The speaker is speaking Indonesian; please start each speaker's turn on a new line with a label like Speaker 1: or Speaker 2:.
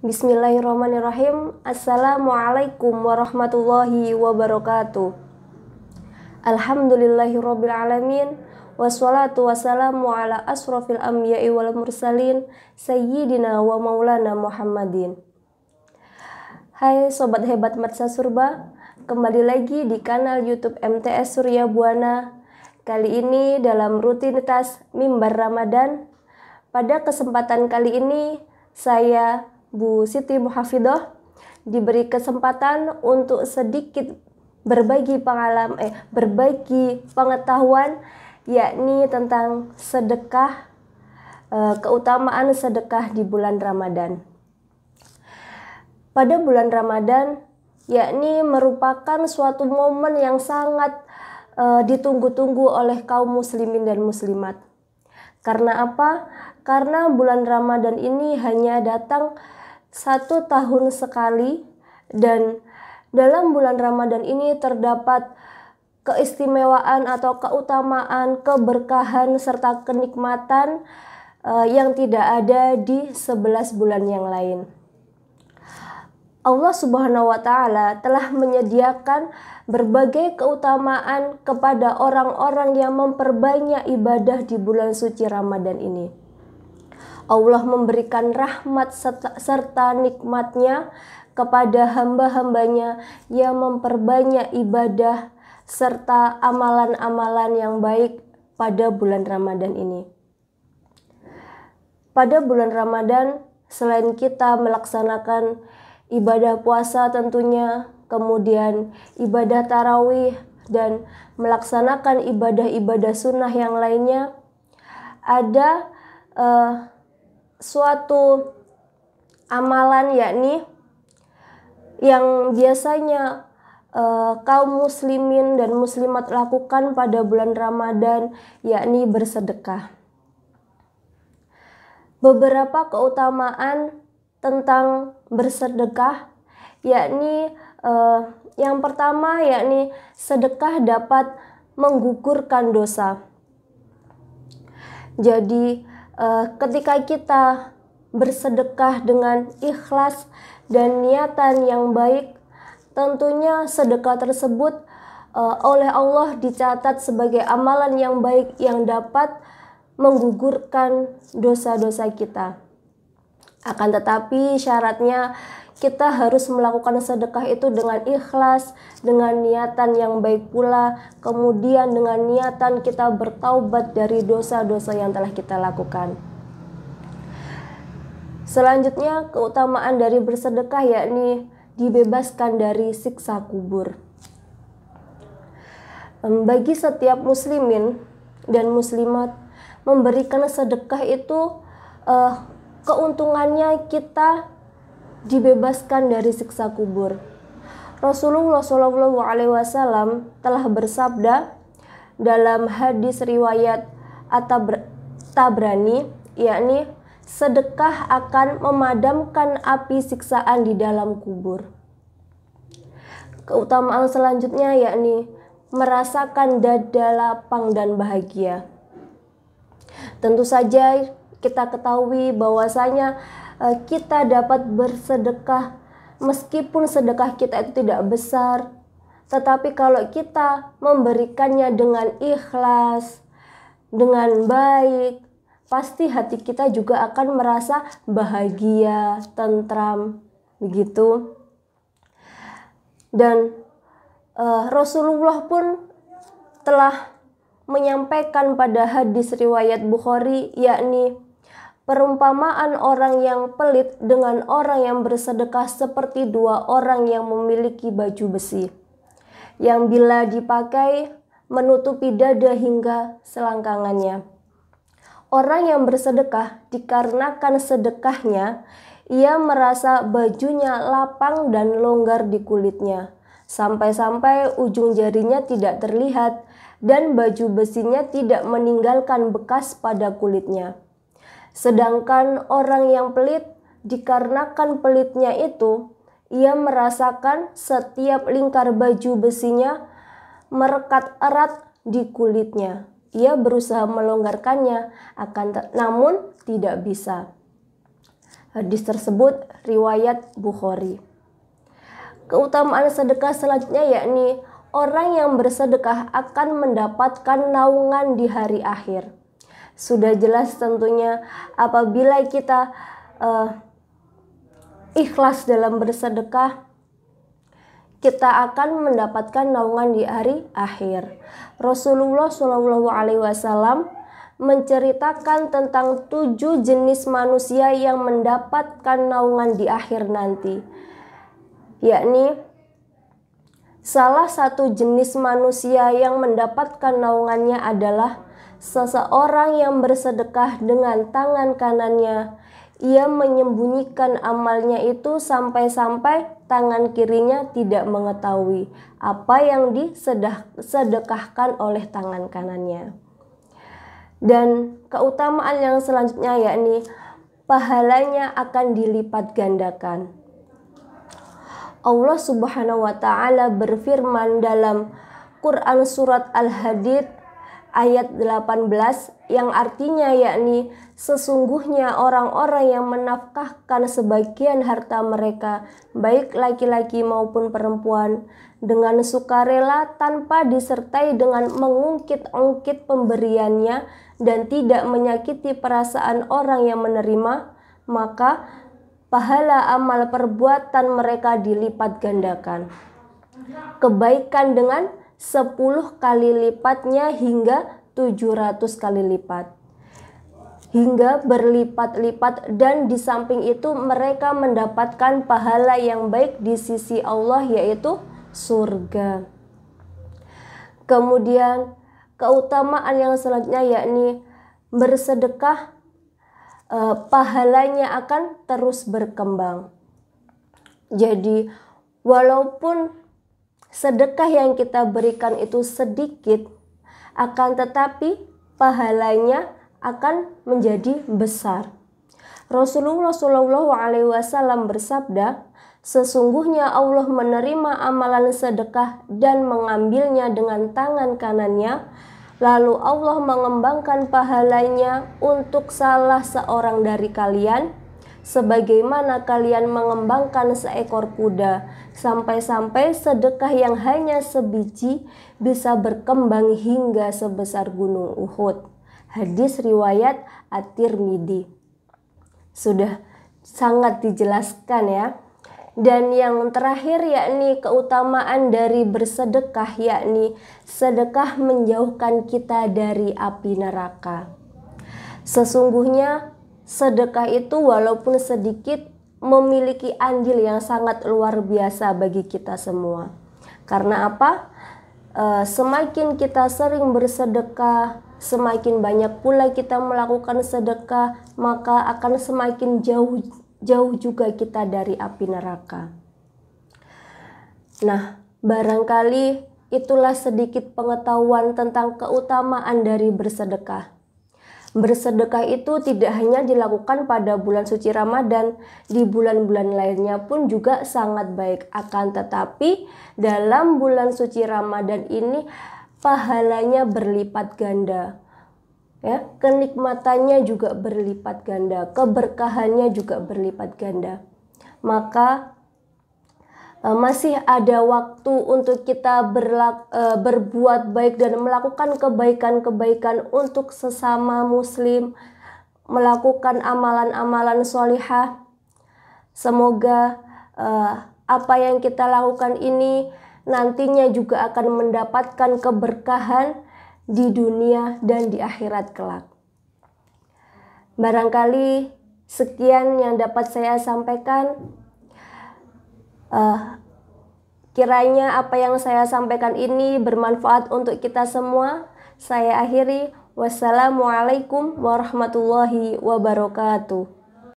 Speaker 1: Bismillahirrahmanirrahim. Assalamualaikum warahmatullahi wabarakatuh. Alhamdulillahirabbil alamin. Wassalatu wassalamu ala asrofil anbiya'i wal mursalin sayyidina wa maulana Muhammadin. Hai sobat hebat Mersa Surba, kembali lagi di kanal YouTube MTS Surya Buana. Kali ini dalam rutinitas Mimbar Ramadan. Pada kesempatan kali ini saya Bu Siti Muhafidah diberi kesempatan untuk sedikit berbagi pengetahuan, yakni tentang sedekah, keutamaan sedekah di bulan Ramadan. Pada bulan Ramadan, yakni merupakan suatu momen yang sangat ditunggu-tunggu oleh kaum muslimin dan muslimat. Karena apa? Karena bulan Ramadan ini hanya datang 1 tahun sekali, dan dalam bulan Ramadan ini terdapat keistimewaan atau keutamaan, keberkahan, serta kenikmatan yang tidak ada di 11 bulan yang lain. Allah Subhanahu wa Ta'ala telah menyediakan berbagai keutamaan kepada orang-orang yang memperbanyak ibadah di bulan suci Ramadan ini. Allah memberikan rahmat serta nikmatnya kepada hamba-hambanya yang memperbanyak ibadah serta amalan-amalan yang baik pada bulan Ramadan ini. Pada bulan Ramadan, selain kita melaksanakan ibadah puasa tentunya, kemudian ibadah tarawih, dan melaksanakan ibadah-ibadah sunnah yang lainnya, ada suatu amalan yakni yang biasanya kaum muslimin dan muslimat lakukan pada bulan Ramadan, yakni bersedekah. Beberapa keutamaan tentang bersedekah, yakni yang pertama yakni sedekah dapat menggugurkan dosa. Jadi ketika kita bersedekah dengan ikhlas dan niatan yang baik, tentunya sedekah tersebut oleh Allah dicatat sebagai amalan yang baik yang dapat menggugurkan dosa-dosa kita. Akan tetapi syaratnya kita harus melakukan sedekah itu dengan ikhlas, dengan niatan yang baik pula, kemudian dengan niatan kita bertaubat dari dosa-dosa yang telah kita lakukan. Selanjutnya, keutamaan dari bersedekah yakni dibebaskan dari siksa kubur. Bagi setiap muslimin dan muslimat, memberikan sedekah itu keuntungannya kita dibebaskan dari siksa kubur. Rasulullah SAW telah bersabda dalam hadis riwayat At-Tabrani, yakni sedekah akan memadamkan api siksaan di dalam kubur. Keutamaan selanjutnya yakni merasakan dada lapang dan bahagia. Tentu saja kita ketahui bahwasanya kita dapat bersedekah meskipun sedekah kita itu tidak besar, tetapi kalau kita memberikannya dengan ikhlas, dengan baik, pasti hati kita juga akan merasa bahagia, tentram, begitu. Dan Rasulullah pun telah menyampaikan pada hadis riwayat Bukhari, yakni perumpamaan orang yang pelit dengan orang yang bersedekah seperti 2 orang yang memiliki baju besi, yang bila dipakai menutupi dada hingga selangkangannya. Orang yang bersedekah dikarenakan sedekahnya, ia merasa bajunya lapang dan longgar di kulitnya, sampai-sampai ujung jarinya tidak terlihat dan baju besinya tidak meninggalkan bekas pada kulitnya. Sedangkan orang yang pelit, dikarenakan pelitnya itu, ia merasakan setiap lingkar baju besinya merekat erat di kulitnya. Ia berusaha melonggarkannya, namun tidak bisa. Hadis tersebut riwayat Bukhari. Keutamaan sedekah selanjutnya yakni orang yang bersedekah akan mendapatkan naungan di hari akhir. Sudah jelas tentunya apabila kita ikhlas dalam bersedekah, kita akan mendapatkan naungan di hari akhir. Rasulullah SAW menceritakan tentang 7 jenis manusia yang mendapatkan naungan di akhir nanti, yakni salah satu jenis manusia yang mendapatkan naungannya adalah seseorang yang bersedekah dengan tangan kanannya. Ia menyembunyikan amalnya itu sampai-sampai tangan kirinya tidak mengetahui apa yang disedekahkan oleh tangan kanannya. Dan keutamaan yang selanjutnya yakni pahalanya akan dilipat gandakan. Allah Subhanahu wa taala berfirman dalam Quran surat Al-Hadid ayat 18 yang artinya yakni sesungguhnya orang-orang yang menafkahkan sebagian harta mereka baik laki-laki maupun perempuan dengan sukarela tanpa disertai dengan mengungkit-ungkit pemberiannya dan tidak menyakiti perasaan orang yang menerima, maka pahala amal perbuatan mereka dilipat gandakan. Kebaikan dengan 10 kali lipatnya hingga 700 kali lipat. Hingga berlipat-lipat, dan di samping itu mereka mendapatkan pahala yang baik di sisi Allah yaitu surga. Kemudian keutamaan yang selanjutnya yakni bersedekah pahalanya akan terus berkembang. Jadi walaupun sedekah yang kita berikan itu sedikit, akan tetapi pahalanya akan menjadi besar. Rasulullah SAW bersabda, sesungguhnya Allah menerima amalan sedekah dan mengambilnya dengan tangan kanannya, lalu Allah mengembangkan pahalanya untuk salah seorang dari kalian, sebagaimana kalian mengembangkan seekor kuda, sampai-sampai sedekah yang hanya sebiji bisa berkembang hingga sebesar gunung Uhud. Hadis riwayat At-Tirmidzi. Sudah sangat dijelaskan ya. Dan yang terakhir yakni keutamaan dari bersedekah, yakni sedekah menjauhkan kita dari api neraka. Sesungguhnya sedekah itu walaupun sedikit memiliki andil yang sangat luar biasa bagi kita semua. Karena apa? Semakin kita sering bersedekah, semakin banyak pula kita melakukan sedekah, maka akan semakin jauh juga kita dari api neraka. Nah, barangkali itulah sedikit pengetahuan tentang keutamaan dari bersedekah. Bersedekah itu tidak hanya dilakukan pada bulan suci Ramadan, di bulan-bulan lainnya pun juga sangat baik. Akan tetapi dalam bulan suci Ramadan ini pahalanya berlipat ganda. Ya, kenikmatannya juga berlipat ganda, keberkahannya juga berlipat ganda. Maka masih ada waktu untuk kita berbuat baik dan melakukan kebaikan-kebaikan untuk sesama muslim, melakukan amalan-amalan sholihah. Semoga apa yang kita lakukan ini nantinya juga akan mendapatkan keberkahan di dunia dan di akhirat kelak. Barangkali sekian yang dapat saya sampaikan. Kiranya apa yang saya sampaikan ini bermanfaat untuk kita semua. Saya akhiri. Wassalamualaikum warahmatullahi wabarakatuh.